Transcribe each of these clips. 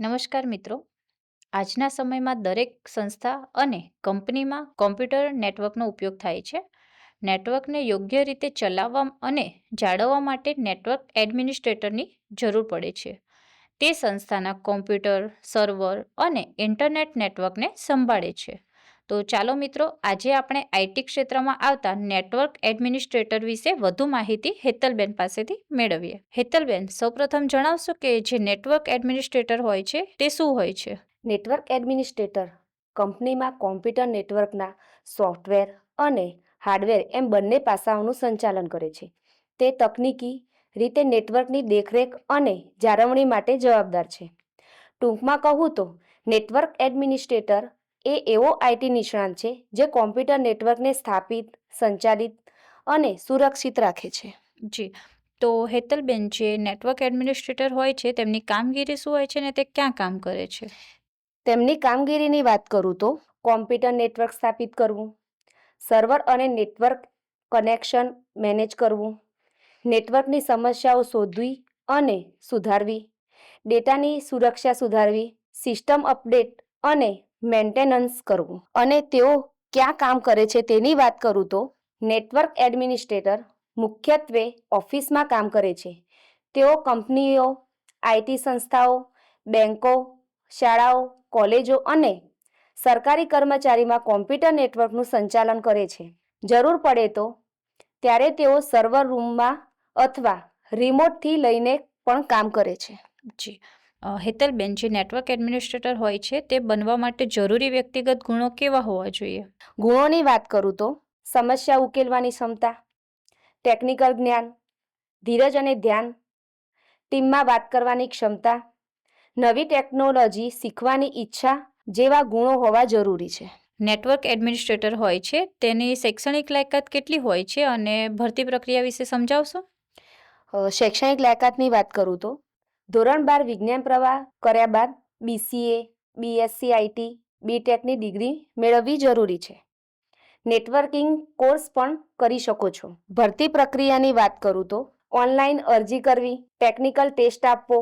નમસ્કાર મિત્રો. આજના સમયમાં દરેક સંસ્થા અને કંપનીમાં કોમ્પ્યુટર નેટવર્કનો ઉપયોગ થાય છે. નેટવર્કને યોગ્ય રીતે ચલાવવા અને જાળવવા માટે નેટવર્ક એડમિનિસ્ટ્રેટરની જરૂર પડે છે. તે સંસ્થાના કોમ્પ્યુટર, સર્વર અને ઇન્ટરનેટ નેટવર્કને સંભાળે છે. તો ચાલો મિત્રો, આજે આપણે આઈટી ક્ષેત્રમાં આવતા નેટવર્ક એડમિનિસ્ટ્રેટર વિશે વધુ માહિતી હેતલબેન પાસેથી મેળવીએ. હેતલબેન, સૌપ્રથમ જણાવશો કે જે નેટવર્ક એડમિનિસ્ટ્રેટર હોય છે તે શું હોય છે? નેટવર્ક એડમિનિસ્ટ્રેટર કંપનીમાં કોમ્પ્યુટર નેટવર્કના સોફ્ટવેર અને હાર્ડવેર એમ બંને પાસાઓનું સંચાલન કરે છે. તે તકનીકી રીતે નેટવર્કની દેખરેખ અને જાળવણી માટે જવાબદાર છે. ટૂંકમાં કહું તો નેટવર્ક એડમિનિસ્ટ્રેટર એ એવો આઈટી નિષ્ણાત છે જે કોમ્પ્યુટર નેટવર્કને સ્થાપિત, સંચાલિત અને સુરક્ષિત રાખે છે. જી, તો હેતલબેન, જે નેટવર્ક એડમિનિસ્ટ્રેટર હોય છે તેમની કામગીરી શું હોય છે ને તે ક્યાં કામ કરે છે? તેમની કામગીરીની વાત કરું તો કોમ્પ્યુટર નેટવર્ક સ્થાપિત કરવું, સર્વર અને નેટવર્ક કનેક્શન મેનેજ કરવું, નેટવર્કની સમસ્યાઓ શોધવી અને સુધારવી, ડેટાની સુરક્ષા સુધારવી, સિસ્ટમ અપડેટ અને મેન્ટેનન્સ કરવું. અને તેઓ ક્યાં કામ કરે છે તેની વાત કરું તો નેટવર્ક એડમિનિસ્ટ્રેટર મુખ્યત્વે ઓફિસમાં કામ કરે છે. તેઓ કંપનીઓ, આઈટી સંસ્થાઓ, બેંકો, શાળાઓ, કોલેજો અને સરકારી કર્મચારીમાં કોમ્પ્યુટર નેટવર્કનું સંચાલન કરે છે. જરૂર પડે તો ત્યારે તેઓ સર્વર રૂમમાં અથવા રિમોટથી લઈને પણ કામ કરે છે. જી, હેતલબેન, જે નેટવર્ક એડમિનિસ્ટ્રેટર હોય છે તે બનવા માટે જરૂરી વ્યક્તિગત ગુણો કેવા હોવા જોઈએ? ગુણોની વાત કરું તો સમસ્યા ઉકેલવાની ક્ષમતા, ટેકનિકલ જ્ઞાન, ધીરજ અને ધ્યાન, ટીમમાં વાત કરવાની ક્ષમતા, નવી ટેકનોલોજી શીખવાની ઈચ્છા જેવા ગુણો હોવા જરૂરી છે. નેટવર્ક એડમિનિસ્ટ્રેટર હોય છે તેની શૈક્ષણિક લાયકાત કેટલી હોય છે અને ભરતી પ્રક્રિયા વિશે સમજાવશો? શૈક્ષણિક લાયકાતની વાત કરું તો ધોરણ 12 વિજ્ઞાન પ્રવાહ કર્યા બાદ BCA, BSc આઈટી, બીટેકની ડિગ્રી મેળવવી જરૂરી છે. નેટવર્કિંગ કોર્સ પણ કરી શકો છો. ભરતી પ્રક્રિયાની વાત કરું તો ઓનલાઈન અરજી કરવી, ટેકનિકલ ટેસ્ટ આપવો,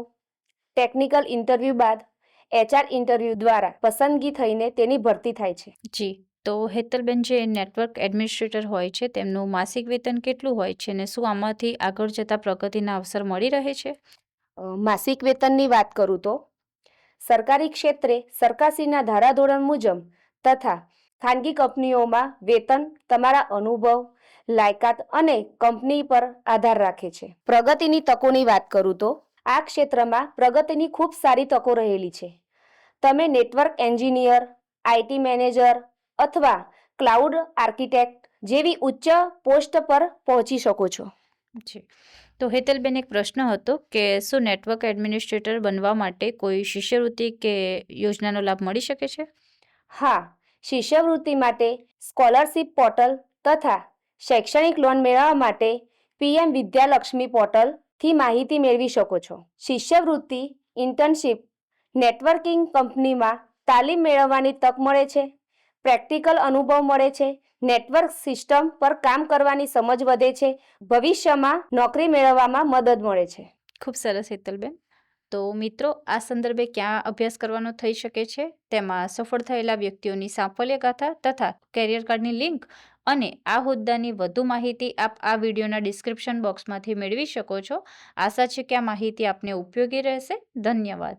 ટેકનિકલ ઇન્ટરવ્યૂ બાદ HR ઇન્ટરવ્યૂ દ્વારા પસંદગી થઈને તેની ભરતી થાય છે. જી, તો હેતલબેન, જે નેટવર્ક એડમિનિસ્ટ્રેટર હોય છે તેમનું માસિક વેતન કેટલું હોય છે અને શું આમાંથી આગળ જતા પ્રગતિના અવસર મળી રહે છે? માસિક વેતનની વાત કરું તો સરકારી ક્ષેત્રે સરકારશ્રીના ધારાધોરણ મુજબ તથા ખાનગી કંપનીઓમાં વેતન તમારા અનુભવ, લાયકાત અને કંપની પર આધાર રાખે છે. પ્રગતિની તકોની વાત કરું તો આ ક્ષેત્રમાં પ્રગતિની ખૂબ સારી તકો રહેલી છે. તમે નેટવર્ક એન્જિનિયર, આઈટી મેનેજર અથવા ક્લાઉડ આર્કિટેક્ટ જેવી ઉચ્ચ પોસ્ટ પર પહોંચી શકો છો. જી, તો હેતલબેન, એક પ્રશ્ન હતો કે શું નેટવર્ક એડમિનિસ્ટ્રેટર બનવા માટે કોઈ શિષ્યવૃત્તિ કે યોજનાનો લાભ મળી શકે છે? હા, શિષ્યવૃત્તિ માટે સ્કોલરશિપ પોર્ટલ તથા શૈક્ષણિક લોન મેળવવા માટે PM વિદ્યાલક્ષ્મી પોર્ટલથી માહિતી મેળવી શકો છો. શિષ્યવૃત્તિ, ઇન્ટર્નશિપ, નેટવર્કિંગ કંપનીમાં તાલીમ મેળવવાની તક મળે છે, પ્રેક્ટિકલ અનુભવ મળે છે, નેટવર્ક સિસ્ટમ પર કામ કરવાની સમજ વધે છે, ભવિષ્યમાં નોકરી મેળવવામાં મદદ મળે છે. ખૂબ સરસ હેતલબેન. તો મિત્રો, આ સંદર્ભે ક્યાં અભ્યાસ કરવાનો થઈ શકે છે તેમાં સફળ થયેલા વ્યક્તિઓની સાફલ્ય ગાથા તથા કેરિયર કાર્ડની લિંક અને આ હોદ્દાની વધુ માહિતી આપ આ વિડીયોના ડિસ્ક્રિપ્શન બોક્સમાંથી મેળવી શકો છો. આશા છે કે આ માહિતી આપને ઉપયોગી રહેશે. ધન્યવાદ.